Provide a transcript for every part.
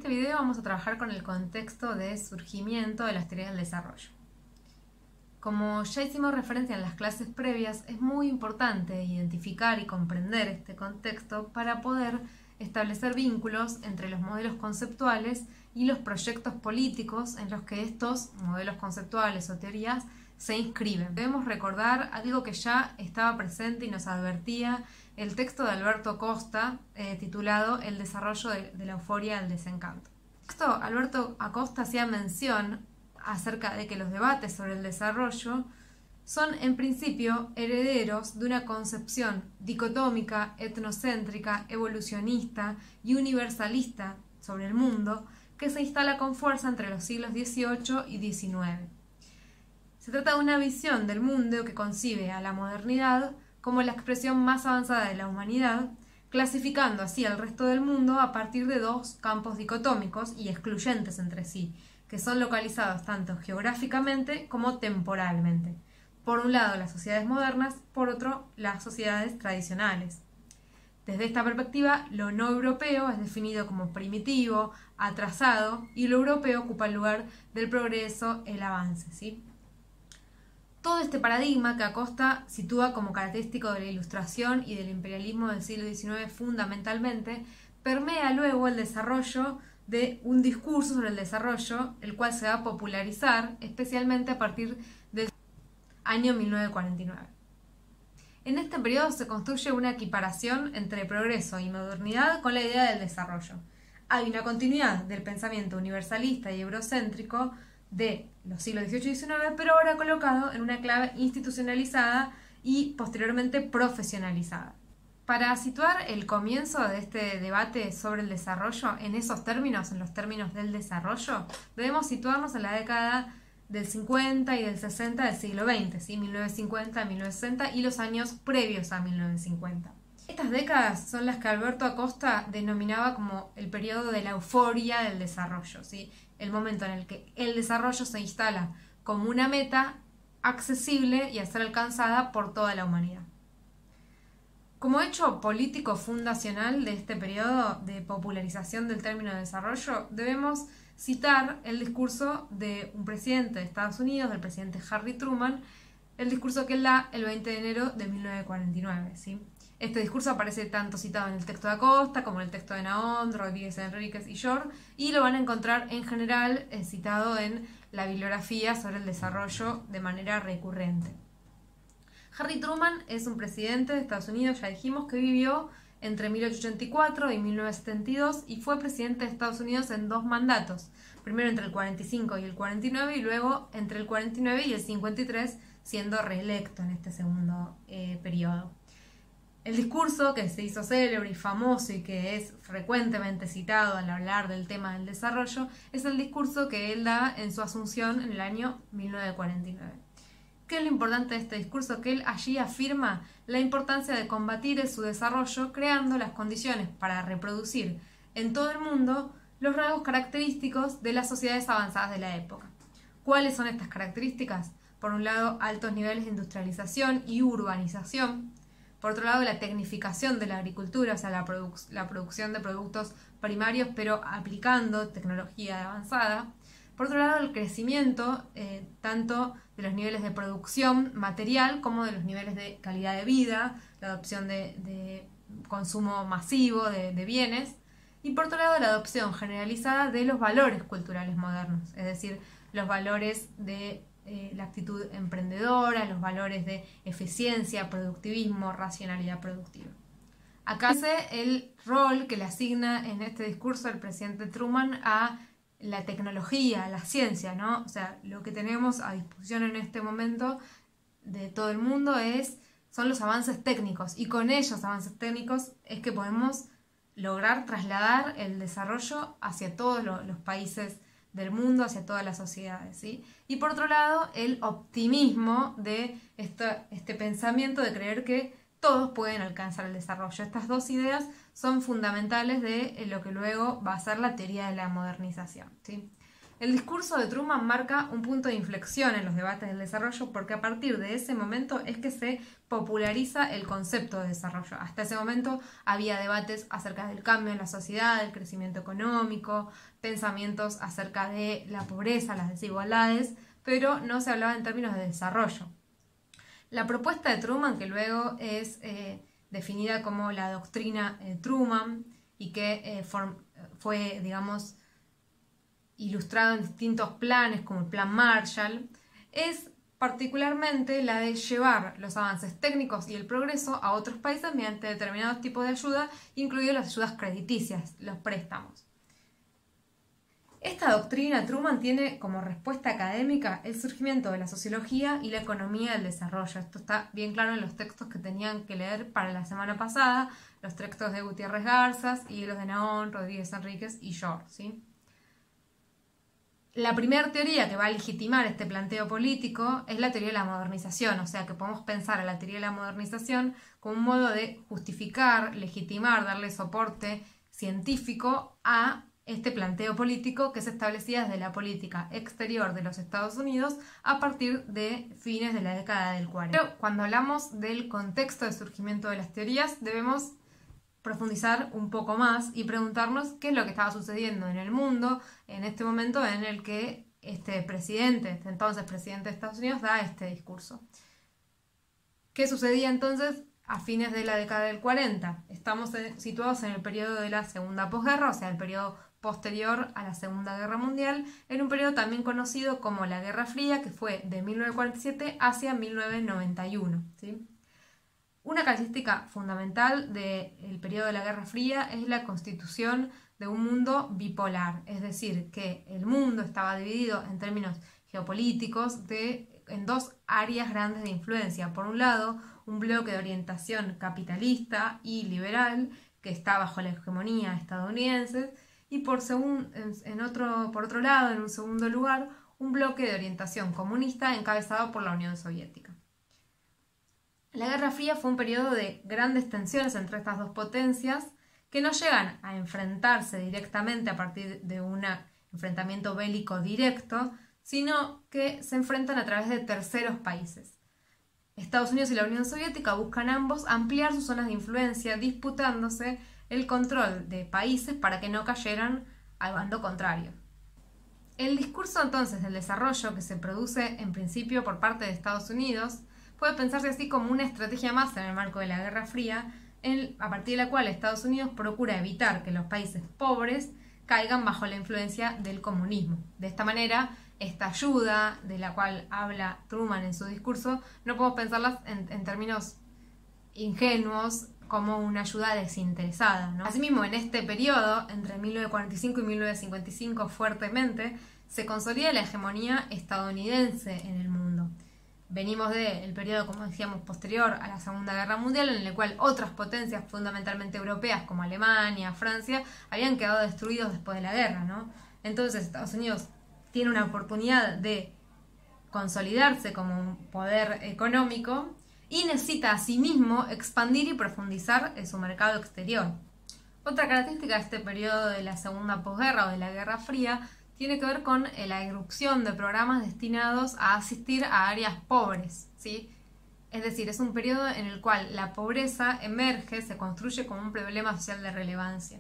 este video vamos a trabajar con el contexto de surgimiento de las teorías del desarrollo. Como ya hicimos referencia en las clases previas, es muy importante identificar y comprender este contexto para poder establecer vínculos entre los modelos conceptuales y los proyectos políticos en los que estos modelos conceptuales o teorías se inscriben. Debemos recordar algo que ya estaba presente y nos advertía el texto de Alberto Acosta, titulado El desarrollo de la euforia al desencanto. En el texto, Alberto Acosta hacía mención acerca de que los debates sobre el desarrollo son en principio herederos de una concepción dicotómica, etnocéntrica, evolucionista y universalista sobre el mundo que se instala con fuerza entre los siglos XVIII y XIX. Se trata de una visión del mundo que concibe a la modernidad como la expresión más avanzada de la humanidad, clasificando así al resto del mundo a partir de dos campos dicotómicos y excluyentes entre sí, que son localizados tanto geográficamente como temporalmente. Por un lado las sociedades modernas, por otro las sociedades tradicionales. Desde esta perspectiva, lo no europeo es definido como primitivo, atrasado, y lo europeo ocupa el lugar del progreso, el avance, ¿sí? Todo este paradigma que Acosta sitúa como característico de la Ilustración y del imperialismo del siglo XIX fundamentalmente, permea luego el desarrollo de un discurso sobre el desarrollo, el cual se va a popularizar especialmente a partir del año 1949. En este periodo se construye una equiparación entre progreso y modernidad con la idea del desarrollo. Hay una continuidad del pensamiento universalista y eurocéntrico de los siglos XVIII y XIX, pero ahora colocado en una clave institucionalizada y posteriormente profesionalizada. Para situar el comienzo de este debate sobre el desarrollo en esos términos, en los términos del desarrollo, debemos situarnos en la década del 50 y del 60 del siglo XX, ¿sí? 1950, 1960 y los años previos a 1950. Estas décadas son las que Alberto Acosta denominaba como el periodo de la euforia del desarrollo, ¿sí? El momento en el que el desarrollo se instala como una meta accesible y a ser alcanzada por toda la humanidad. Como hecho político fundacional de este periodo de popularización del término de desarrollo, debemos citar el discurso de un presidente de Estados Unidos, del presidente Harry Truman, el discurso que él da el 20 de enero de 1949, ¿sí? Este discurso aparece tanto citado en el texto de Acosta como en el texto de Naón, Rodríguez Enríquez y Shore, y lo van a encontrar en general citado en la bibliografía sobre el desarrollo de manera recurrente. Harry Truman es un presidente de Estados Unidos, ya dijimos, que vivió entre 1884 y 1972 y fue presidente de Estados Unidos en dos mandatos, primero entre el 45 y el 49 y luego entre el 49 y el 53, siendo reelecto en este segundo periodo. El discurso que se hizo célebre y famoso y que es frecuentemente citado al hablar del tema del desarrollo es el discurso que él da en su asunción en el año 1949. ¿Qué es lo importante de este discurso? Que él allí afirma la importancia de combatir su desarrollo creando las condiciones para reproducir en todo el mundo los rasgos característicos de las sociedades avanzadas de la época. ¿Cuáles son estas características? Por un lado, altos niveles de industrialización y urbanización. Por otro lado, la tecnificación de la agricultura, o sea, la producción de productos primarios, pero aplicando tecnología avanzada. Por otro lado, el crecimiento tanto de los niveles de producción material como de los niveles de calidad de vida, la adopción de consumo masivo de bienes. Y por otro lado, la adopción generalizada de los valores culturales modernos, es decir, los valores de la actitud emprendedora, los valores de eficiencia, productivismo, racionalidad productiva. Acá hace el rol que le asigna en este discurso el presidente Truman a la tecnología, a la ciencia, ¿no? O sea, lo que tenemos a disposición en este momento de todo el mundo son los avances técnicos, y con ellos avances técnicos es que podemos lograr trasladar el desarrollo hacia todos los países del mundo, hacia todas las sociedades, ¿sí? Y por otro lado, el optimismo de este pensamiento de creer que todos pueden alcanzar el desarrollo. Estas dos ideas son fundamentales de lo que luego va a ser la teoría de la modernización, ¿sí? El discurso de Truman marca un punto de inflexión en los debates del desarrollo porque a partir de ese momento es que se populariza el concepto de desarrollo. Hasta ese momento había debates acerca del cambio en la sociedad, del crecimiento económico, pensamientos acerca de la pobreza, las desigualdades, pero no se hablaba en términos de desarrollo. La propuesta de Truman, que luego es definida como la doctrina Truman y que fue, digamos, ilustrado en distintos planes como el Plan Marshall, es particularmente la de llevar los avances técnicos y el progreso a otros países mediante determinados tipos de ayuda, incluidas las ayudas crediticias, los préstamos. Esta doctrina Truman tiene como respuesta académica el surgimiento de la sociología y la economía del desarrollo. Esto está bien claro en los textos que tenían que leer para la semana pasada, los textos de Gutiérrez Garzas y los de Naón, Rodríguez Enríquez y Shore, ¿sí? La primera teoría que va a legitimar este planteo político es la teoría de la modernización, o sea que podemos pensar a la teoría de la modernización como un modo de justificar, legitimar, darle soporte científico a este planteo político que se establecía desde la política exterior de los Estados Unidos a partir de fines de la década del 40. Pero cuando hablamos del contexto de surgimiento de las teorías, debemos profundizar un poco más y preguntarnos qué es lo que estaba sucediendo en el mundo en este momento en el que este entonces presidente de Estados Unidos, da este discurso. ¿Qué sucedía entonces a fines de la década del 40? Estamos situados en el periodo de la segunda posguerra, o sea, el periodo posterior a la Segunda Guerra Mundial, en un periodo también conocido como la Guerra Fría, que fue de 1947 hacia 1991, ¿sí? Una característica fundamental del periodo de la Guerra Fría es la constitución de un mundo bipolar, es decir, que el mundo estaba dividido en términos geopolíticos en dos áreas grandes de influencia. Por un lado, un bloque de orientación capitalista y liberal que está bajo la hegemonía estadounidense y por otro lado, en un segundo lugar, un bloque de orientación comunista encabezado por la Unión Soviética. La Guerra Fría fue un periodo de grandes tensiones entre estas dos potencias que no llegan a enfrentarse directamente a partir de un enfrentamiento bélico directo, sino que se enfrentan a través de terceros países. Estados Unidos y la Unión Soviética buscan ambos ampliar sus zonas de influencia, disputándose el control de países para que no cayeran al bando contrario. El discurso entonces del desarrollo que se produce en principio por parte de Estados Unidos puede pensarse así como una estrategia más en el marco de la Guerra Fría, a partir de la cual Estados Unidos procura evitar que los países pobres caigan bajo la influencia del comunismo. De esta manera, esta ayuda de la cual habla Truman en su discurso, no podemos pensarlas en términos ingenuos como una ayuda desinteresada, ¿no? Asimismo, en este periodo, entre 1945 y 1955, fuertemente, se consolida la hegemonía estadounidense en el mundo. Venimos del periodo, como decíamos, posterior a la Segunda Guerra Mundial, en el cual otras potencias, fundamentalmente europeas, como Alemania, Francia, habían quedado destruidos después de la guerra, ¿no? Entonces Estados Unidos tiene una oportunidad de consolidarse como un poder económico y necesita asimismo expandir y profundizar en su mercado exterior. Otra característica de este periodo de la Segunda Posguerra o de la Guerra Fría tiene que ver con la irrupción de programas destinados a asistir a áreas pobres, ¿sí? Es decir, es un periodo en el cual la pobreza emerge, se construye como un problema social de relevancia.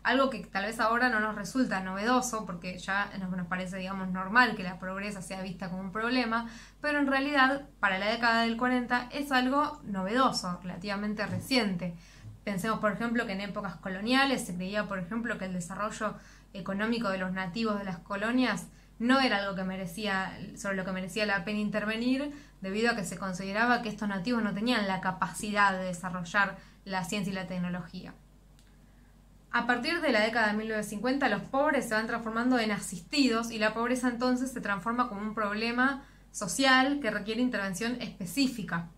Algo que tal vez ahora no nos resulta novedoso, porque ya nos parece, digamos, normal que la pobreza sea vista como un problema, pero en realidad, para la década del 40, es algo novedoso, relativamente reciente. Pensemos, por ejemplo, que en épocas coloniales se creía, por ejemplo, que el desarrollo económico de los nativos de las colonias no era algo sobre lo que merecía la pena intervenir, debido a que se consideraba que estos nativos no tenían la capacidad de desarrollar la ciencia y la tecnología. A partir de la década de 1950, los pobres se van transformando en asistidos y la pobreza entonces se transforma como un problema social que requiere intervención específica.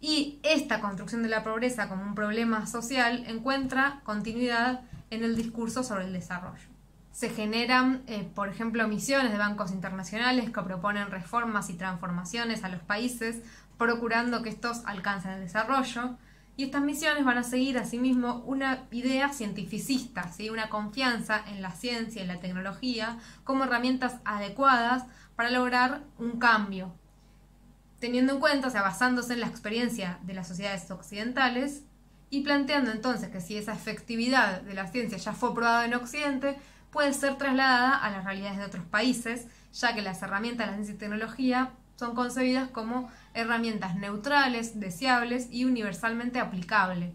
Y esta construcción de la pobreza como un problema social encuentra continuidad en el discurso sobre el desarrollo. Se generan, por ejemplo, misiones de bancos internacionales que proponen reformas y transformaciones a los países, procurando que estos alcancen el desarrollo. Y estas misiones van a seguir asimismo una idea cientificista, ¿sí? Una confianza en la ciencia y la tecnología como herramientas adecuadas para lograr un cambio, teniendo en cuenta, o sea, basándose en la experiencia de las sociedades occidentales y planteando entonces que si esa efectividad de la ciencia ya fue probada en Occidente, puede ser trasladada a las realidades de otros países, ya que las herramientas de la ciencia y tecnología son concebidas como herramientas neutrales, deseables y universalmente aplicables.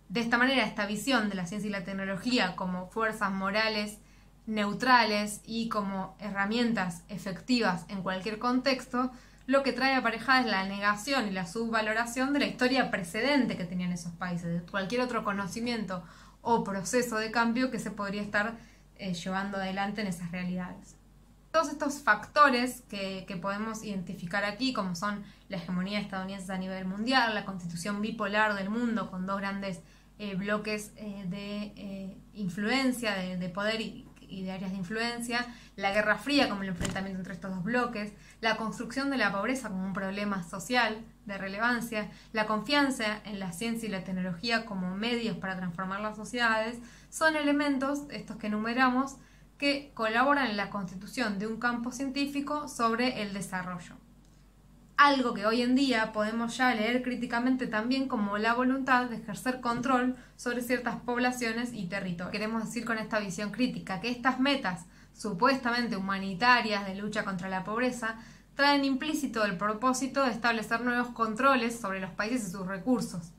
De esta manera, esta visión de la ciencia y la tecnología como fuerzas morales neutrales y como herramientas efectivas en cualquier contexto, lo que trae aparejada es la negación y la subvaloración de la historia precedente que tenían esos países, de cualquier otro conocimiento o proceso de cambio que se podría estar llevando adelante en esas realidades. Todos estos factores que podemos identificar aquí, como son la hegemonía estadounidense a nivel mundial, la constitución bipolar del mundo con dos grandes bloques de influencia, de poder y de áreas de influencia, la Guerra Fría como el enfrentamiento entre estos dos bloques, la construcción de la pobreza como un problema social de relevancia, la confianza en la ciencia y la tecnología como medios para transformar las sociedades, son elementos, estos que enumeramos, que colaboran en la constitución de un campo científico sobre el desarrollo. Algo que hoy en día podemos ya leer críticamente también como la voluntad de ejercer control sobre ciertas poblaciones y territorios. Queremos decir con esta visión crítica que estas metas supuestamente humanitarias de lucha contra la pobreza traen implícito el propósito de establecer nuevos controles sobre los países y sus recursos.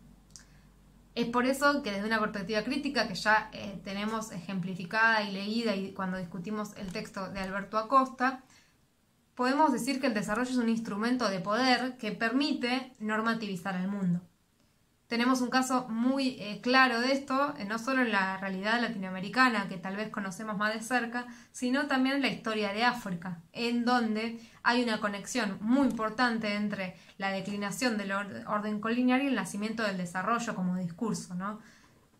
Es por eso que desde una perspectiva crítica que ya tenemos ejemplificada y leída y cuando discutimos el texto de Alberto Acosta, podemos decir que el desarrollo es un instrumento de poder que permite normativizar el mundo. Tenemos un caso muy claro de esto, no solo en la realidad latinoamericana, que tal vez conocemos más de cerca, sino también en la historia de África, en donde hay una conexión muy importante entre la declinación del orden colonial y el nacimiento del desarrollo como discurso, ¿no?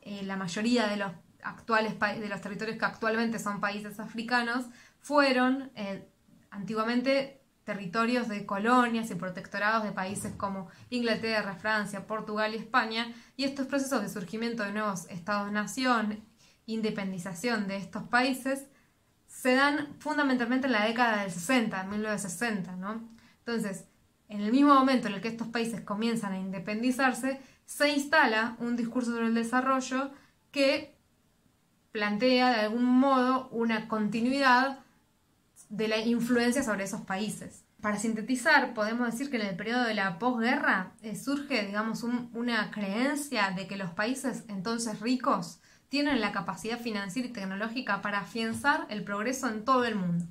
La mayoría de los territorios que actualmente son países africanos fueron antiguamente territorios de colonias y protectorados de países como Inglaterra, Francia, Portugal y España, y estos procesos de surgimiento de nuevos estados-nación, independización de estos países, se dan fundamentalmente en la década del 60, 1960, ¿no? Entonces, en el mismo momento en el que estos países comienzan a independizarse, se instala un discurso sobre el desarrollo que plantea de algún modo una continuidad de la influencia sobre esos países. Para sintetizar, podemos decir que en el periodo de la posguerra surge, digamos, una creencia de que los países entonces ricos tienen la capacidad financiera y tecnológica para afianzar el progreso en todo el mundo.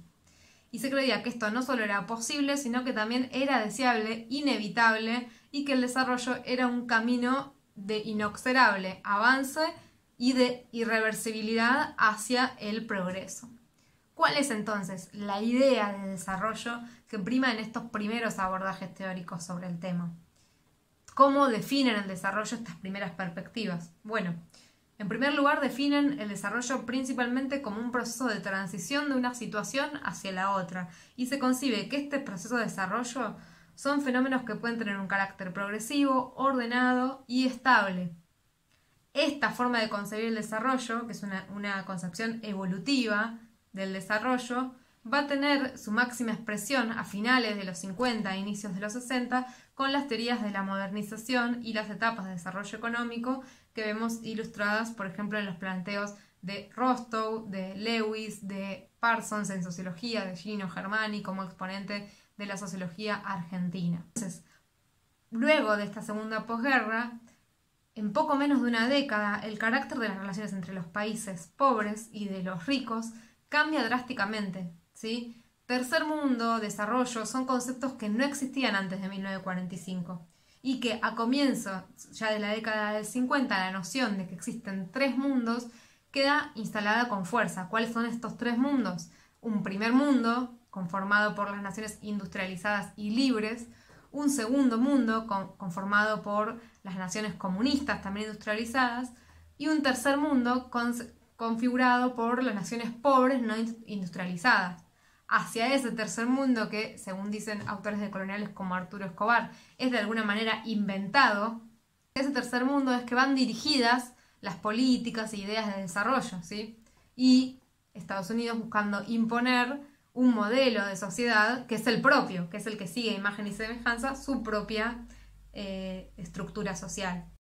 Y se creía que esto no solo era posible, sino que también era deseable, inevitable, y que el desarrollo era un camino de inexorable avance y de irreversibilidad hacia el progreso. ¿Cuál es entonces la idea de desarrollo que prima en estos primeros abordajes teóricos sobre el tema? ¿Cómo definen el desarrollo estas primeras perspectivas? Bueno, en primer lugar definen el desarrollo principalmente como un proceso de transición de una situación hacia la otra, y se concibe que este proceso de desarrollo son fenómenos que pueden tener un carácter progresivo, ordenado y estable. Esta forma de concebir el desarrollo, que es una concepción evolutiva del desarrollo, va a tener su máxima expresión a finales de los 50 e inicios de los 60 con las teorías de la modernización y las etapas de desarrollo económico que vemos ilustradas, por ejemplo, en los planteos de Rostow, de Lewis, de Parsons en sociología, de Gino Germani como exponente de la sociología argentina. Entonces, luego de esta segunda posguerra, en poco menos de una década, el carácter de las relaciones entre los países pobres y de los ricos cambia drásticamente, ¿sí? Tercer mundo, desarrollo, son conceptos que no existían antes de 1945 y que a comienzo ya de la década del 50 la noción de que existen tres mundos queda instalada con fuerza. ¿Cuáles son estos tres mundos? Un primer mundo conformado por las naciones industrializadas y libres, un segundo mundo conformado por las naciones comunistas también industrializadas y un tercer mundo configurado por las naciones pobres no industrializadas. Hacia ese tercer mundo que, según dicen autores decoloniales como Arturo Escobar, es de alguna manera inventado ese tercer mundo es que van dirigidas las políticas e ideas de desarrollo, ¿sí? Y Estados Unidos buscando imponer un modelo de sociedad que es el propio, que es el que sigue a imagen y semejanza su propia estructura social.